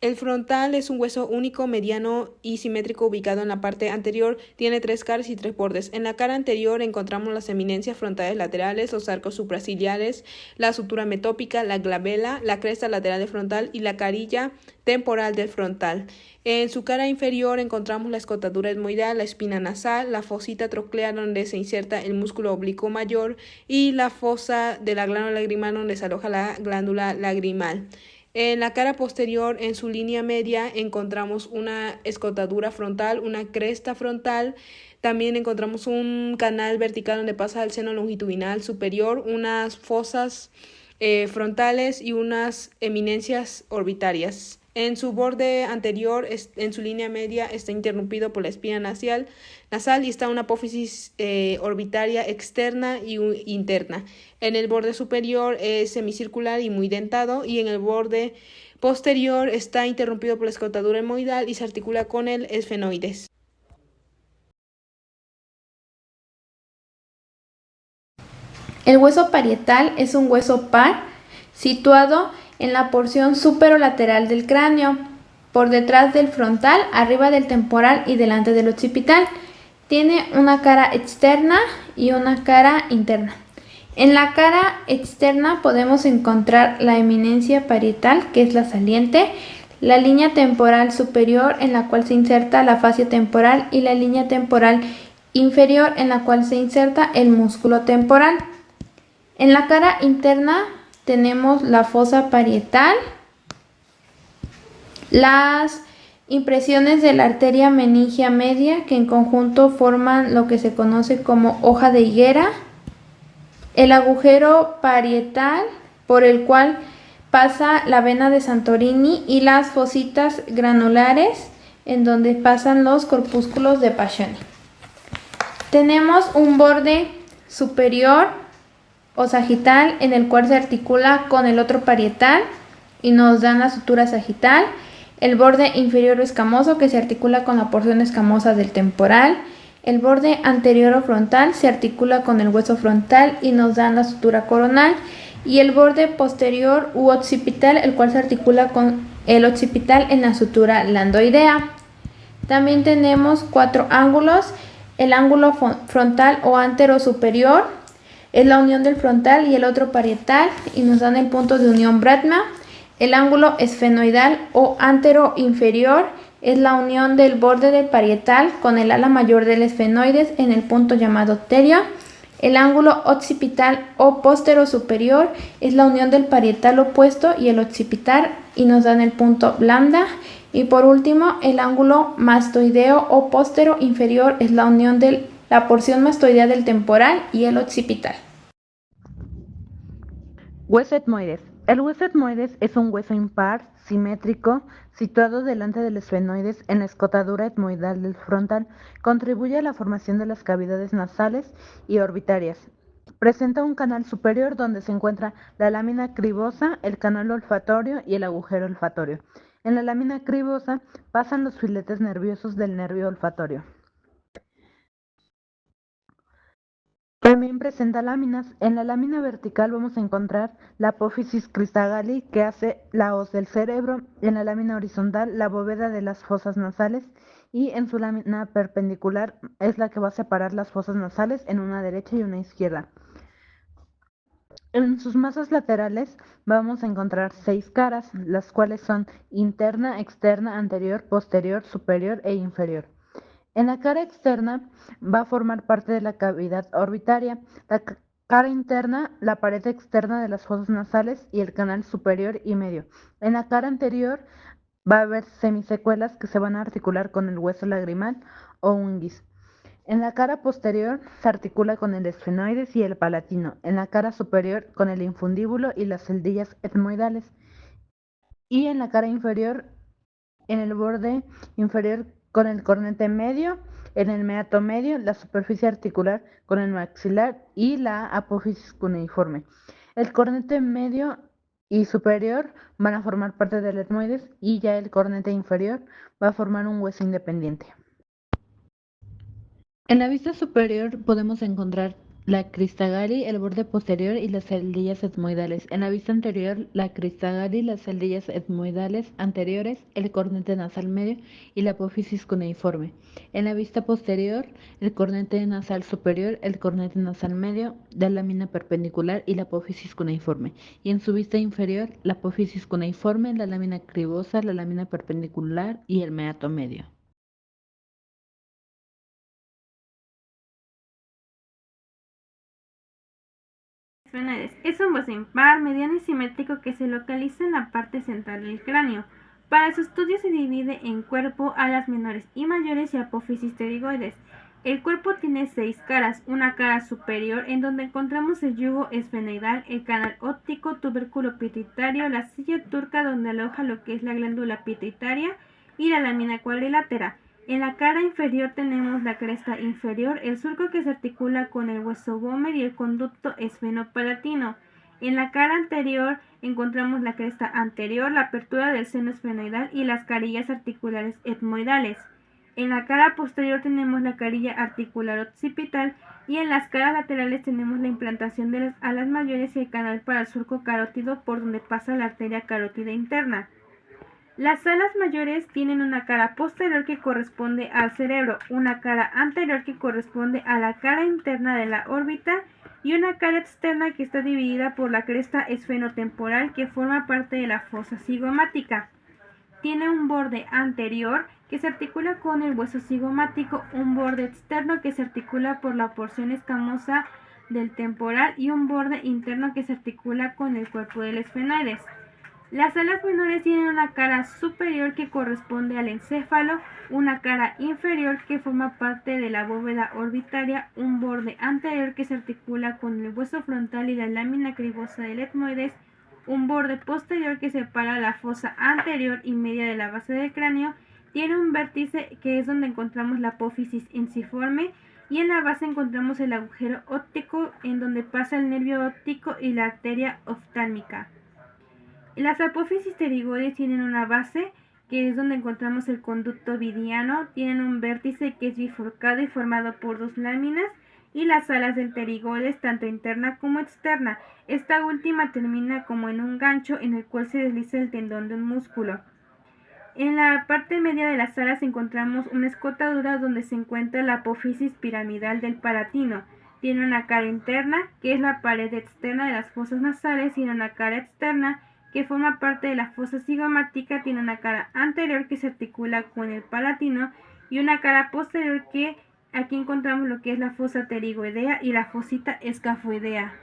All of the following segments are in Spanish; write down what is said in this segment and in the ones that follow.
El frontal es un hueso único, mediano y simétrico ubicado en la parte anterior. Tiene 3 caras y 3 bordes. En la cara anterior encontramos las eminencias frontales laterales, los arcos supraciliares, la sutura metópica, la glabela, la cresta lateral del frontal y la carilla temporal del frontal. En su cara inferior encontramos la escotadura etmoidal, la espina nasal, la fosita troclear donde se inserta el músculo oblicuo mayor y la fosa de la glándula lagrimal donde se aloja la glándula lagrimal. En la cara posterior, en su línea media, encontramos una escotadura frontal, una cresta frontal. También encontramos un canal vertical donde pasa el seno longitudinal superior, unas fosas frontales y unas eminencias orbitarias. En su borde anterior, en su línea media, está interrumpido por la espina nasal y está una apófisis orbitaria externa y interna. En el borde superior es semicircular y muy dentado, y en el borde posterior está interrumpido por la escotadura etmoidal y se articula con el esfenoides. El hueso parietal es un hueso par situado en la porción superolateral del cráneo, por detrás del frontal, arriba del temporal y delante del occipital. Tiene una cara externa y una cara interna. En la cara externa podemos encontrar la eminencia parietal, que es la saliente, la línea temporal superior en la cual se inserta la fascia temporal y la línea temporal inferior en la cual se inserta el músculo temporal. En la cara interna tenemos la fosa parietal, las impresiones de la arteria meningia media, que en conjunto forman lo que se conoce como hoja de higuera, el agujero parietal por el cual pasa la vena de Santorini y las fositas granulares en donde pasan los corpúsculos de Paccioni. Tenemos un borde superior o sagital en el cual se articula con el otro parietal y nos dan la sutura sagital. El borde inferior escamoso que se articula con la porción escamosa del temporal. El borde anterior o frontal se articula con el hueso frontal y nos dan la sutura coronal. Y el borde posterior u occipital, el cual se articula con el occipital en la sutura landoidea. También tenemos 4 ángulos. El ángulo frontal o antero superior es la unión del frontal y el otro parietal y nos dan el punto de unión Bradma. El ángulo esfenoidal o antero inferior es la unión del borde del parietal con el ala mayor del esfenoides en el punto llamado terio. El ángulo occipital o postero superior es la unión del parietal opuesto y el occipital y nos dan el punto lambda. Y por último, el ángulo mastoideo o postero inferior es la unión de la porción mastoidea del temporal y el occipital. Hueso etmoides. El hueso etmoides es un hueso impar, simétrico, situado delante del esfenoides en la escotadura etmoidal del frontal. Contribuye a la formación de las cavidades nasales y orbitarias. Presenta un canal superior donde se encuentra la lámina cribosa, el canal olfatorio y el agujero olfatorio. En la lámina cribosa pasan los filetes nerviosos del nervio olfatorio. También presenta láminas. En la lámina vertical vamos a encontrar la apófisis cristagali, que hace la hoz del cerebro. En la lámina horizontal, la bóveda de las fosas nasales. Y en su lámina perpendicular es la que va a separar las fosas nasales en una derecha y una izquierda. En sus masas laterales vamos a encontrar 6 caras, las cuales son interna, externa, anterior, posterior, superior e inferior. En la cara externa va a formar parte de la cavidad orbitaria, la cara interna, la pared externa de las fosas nasales y el canal superior y medio. En la cara anterior va a haber semisecuelas que se van a articular con el hueso lagrimal o unguis. En la cara posterior se articula con el esfenoides y el palatino. En la cara superior con el infundíbulo y las celdillas etmoidales. Y en la cara inferior, en el borde inferior con el cornete medio, en el meato medio, la superficie articular con el maxilar y la apófisis cuneiforme. El cornete medio y superior van a formar parte del etmoides y ya el cornete inferior va a formar un hueso independiente. En la vista superior podemos encontrar la crista gali, el borde posterior y las celdillas etmoidales. En la vista anterior, la crista gali, las celdillas etmoidales anteriores, el cornete nasal medio y la apófisis cuneiforme. En la vista posterior, el cornete nasal superior, el cornete nasal medio, la lámina perpendicular y la apófisis cuneiforme. Y en su vista inferior, la apófisis cuneiforme, la lámina cribosa, la lámina perpendicular y el meato medio. Esfenoides. Es un hueso impar, mediano y simétrico que se localiza en la parte central del cráneo. Para su estudio se divide en cuerpo, alas menores y mayores y apófisis pterigoides. El cuerpo tiene 6 caras, una cara superior en donde encontramos el yugo esfenoidal, el canal óptico, tubérculo pituitario, la silla turca donde aloja lo que es la glándula pituitaria y la lámina cuadrilátera. En la cara inferior tenemos la cresta inferior, el surco que se articula con el hueso gómer y el conducto esfenopalatino. En la cara anterior encontramos la cresta anterior, la apertura del seno esfenoidal y las carillas articulares etmoidales. En la cara posterior tenemos la carilla articular occipital y en las caras laterales tenemos la implantación de las alas mayores y el canal para el surco carótido por donde pasa la arteria carótida interna. Las alas mayores tienen una cara posterior que corresponde al cerebro, una cara anterior que corresponde a la cara interna de la órbita y una cara externa que está dividida por la cresta esfenotemporal que forma parte de la fosa cigomática. Tiene un borde anterior que se articula con el hueso cigomático, un borde externo que se articula por la porción escamosa del temporal y un borde interno que se articula con el cuerpo del esfenoides. Las alas menores tienen una cara superior que corresponde al encéfalo, una cara inferior que forma parte de la bóveda orbitaria, un borde anterior que se articula con el hueso frontal y la lámina cribosa del etmoides, un borde posterior que separa la fosa anterior y media de la base del cráneo, tiene un vértice que es donde encontramos la apófisis ensiforme y en la base encontramos el agujero óptico en donde pasa el nervio óptico y la arteria oftálmica. Las apófisis pterigoides tienen una base, que es donde encontramos el conducto vidiano, tienen un vértice que es bifurcado y formado por 2 láminas, y las alas del pterigoides, tanto interna como externa. Esta última termina como en un gancho en el cual se desliza el tendón de un músculo. En la parte media de las alas encontramos una escotadura donde se encuentra la apófisis piramidal del palatino. Tiene una cara interna, que es la pared externa de las fosas nasales, y una cara externa, que forma parte de la fosa cigomática. Tiene una cara anterior que se articula con el palatino y una cara posterior que aquí encontramos lo que es la fosa pterigoidea y la fosita escafoidea.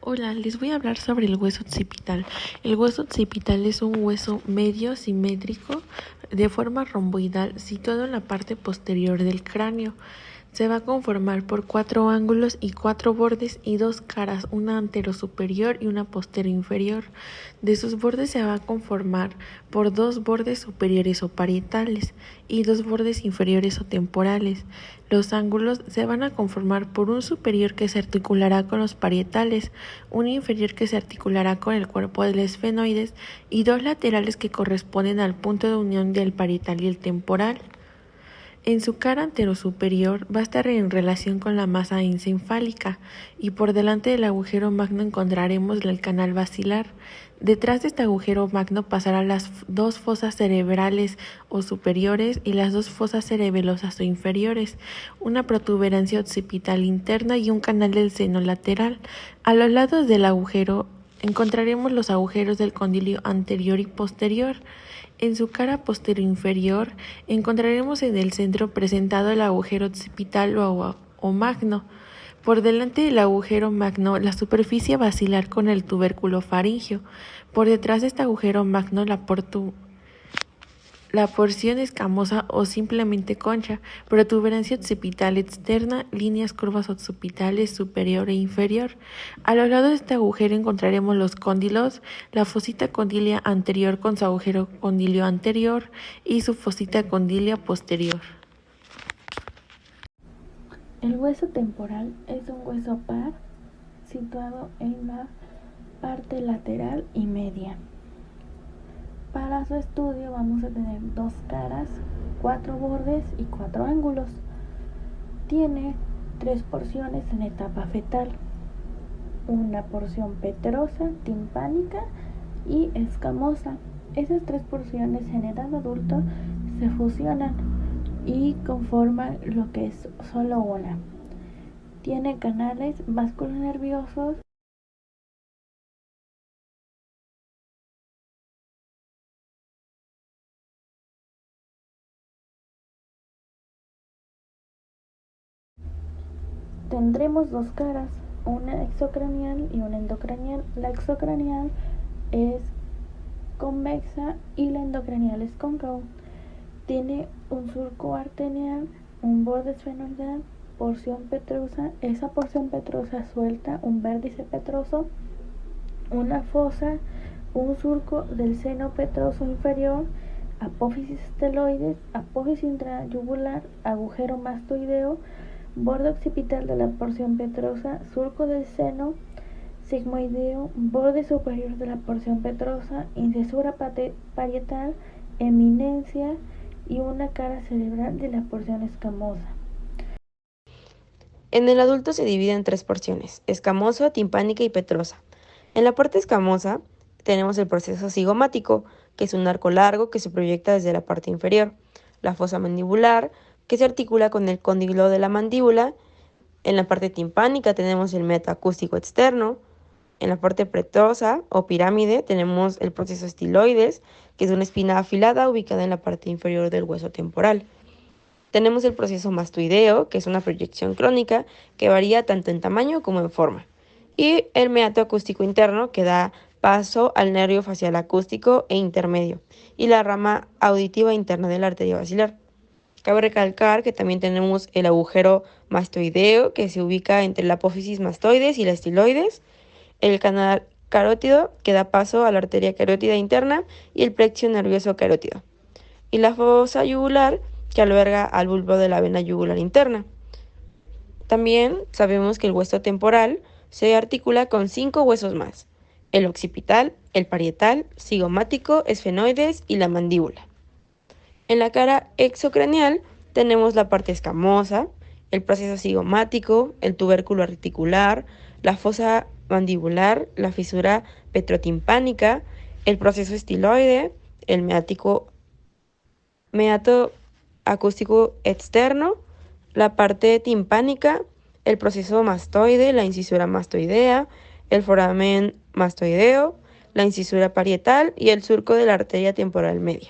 Hola, les voy a hablar sobre el hueso occipital. El hueso occipital es un hueso medio simétrico de forma romboidal situado en la parte posterior del cráneo. Se va a conformar por 4 ángulos y 4 bordes y 2 caras, una anterosuperior y una posterior-inferior. De sus bordes se va a conformar por 2 bordes superiores o parietales y 2 bordes inferiores o temporales. Los ángulos se van a conformar por un superior que se articulará con los parietales, un inferior que se articulará con el cuerpo del esfenoides y 2 laterales que corresponden al punto de unión del parietal y el temporal. En su cara anterosuperior va a estar en relación con la masa encefálica y por delante del agujero magno encontraremos el canal basilar. Detrás de este agujero magno pasarán las 2 fosas cerebrales o superiores y las 2 fosas cerebelosas o inferiores, una protuberancia occipital interna y un canal del seno lateral. A los lados del agujero encontraremos los agujeros del condilio anterior y posterior. En su cara posterior inferior encontraremos en el centro presentado el agujero occipital o magno. Por delante del agujero magno, la superficie basilar con el tubérculo faríngeo. Por detrás de este agujero magno, la porción escamosa o simplemente concha, protuberancia occipital externa, líneas curvas occipitales superior e inferior. A los lados de este agujero encontraremos los cóndilos, la fosita condilia anterior con su agujero condilio anterior y su fosita condilia posterior. El hueso temporal es un hueso par situado en la parte lateral y media. Para su estudio vamos a tener 2 caras, 4 bordes y 4 ángulos. Tiene 3 porciones en etapa fetal, una porción petrosa, timpánica y escamosa. Esas 3 porciones en edad adulta se fusionan y conforman lo que es solo una. Tiene canales vasculonerviosos Tendremos 2 caras, una exocranial y una endocranial. La exocranial es convexa y la endocranial es cóncavo. Tiene un surco arterial, un borde esfenoidal, porción petrosa. Esa porción petrosa suelta un vértice petroso, una fosa, un surco del seno petroso inferior, apófisis esteloides, apófisis intrayugular, agujero mastoideo, borde occipital de la porción petrosa, surco del seno sigmoideo, borde superior de la porción petrosa, incisura parietal, eminencia y una cara cerebral de la porción escamosa. En el adulto se divide en 3 porciones: escamoso, timpánica y petrosa. En la parte escamosa tenemos el proceso cigomático, que es un arco largo que se proyecta desde la parte inferior, la fosa mandibular, que se articula con el cóndilo de la mandíbula. En la parte timpánica tenemos el metaacústico externo. En la parte petrosa o pirámide tenemos el proceso estiloides, que es una espina afilada ubicada en la parte inferior del hueso temporal. Tenemos el proceso mastoideo, que es una proyección crónica que varía tanto en tamaño como en forma. Y el meato acústico interno, que da paso al nervio facial acústico e intermedio, y la rama auditiva interna de la arteria basilar. Cabe recalcar que también tenemos el agujero mastoideo, que se ubica entre la apófisis mastoides y la estiloides, el canal carótido, que da paso a la arteria carótida interna, y el plexo nervioso carótido, y la fosa yugular, que alberga al bulbo de la vena yugular interna. También sabemos que el hueso temporal se articula con 5 huesos más: el occipital, el parietal, cigomático, esfenoides y la mandíbula. En la cara exocranial tenemos la parte escamosa, el proceso cigomático, el tubérculo articular, la fosa mandibular, la fisura petrotimpánica, el proceso estiloide, el meato acústico externo, la parte timpánica, el proceso mastoide, la incisura mastoidea, el foramen mastoideo, la incisura parietal y el surco de la arteria temporal media.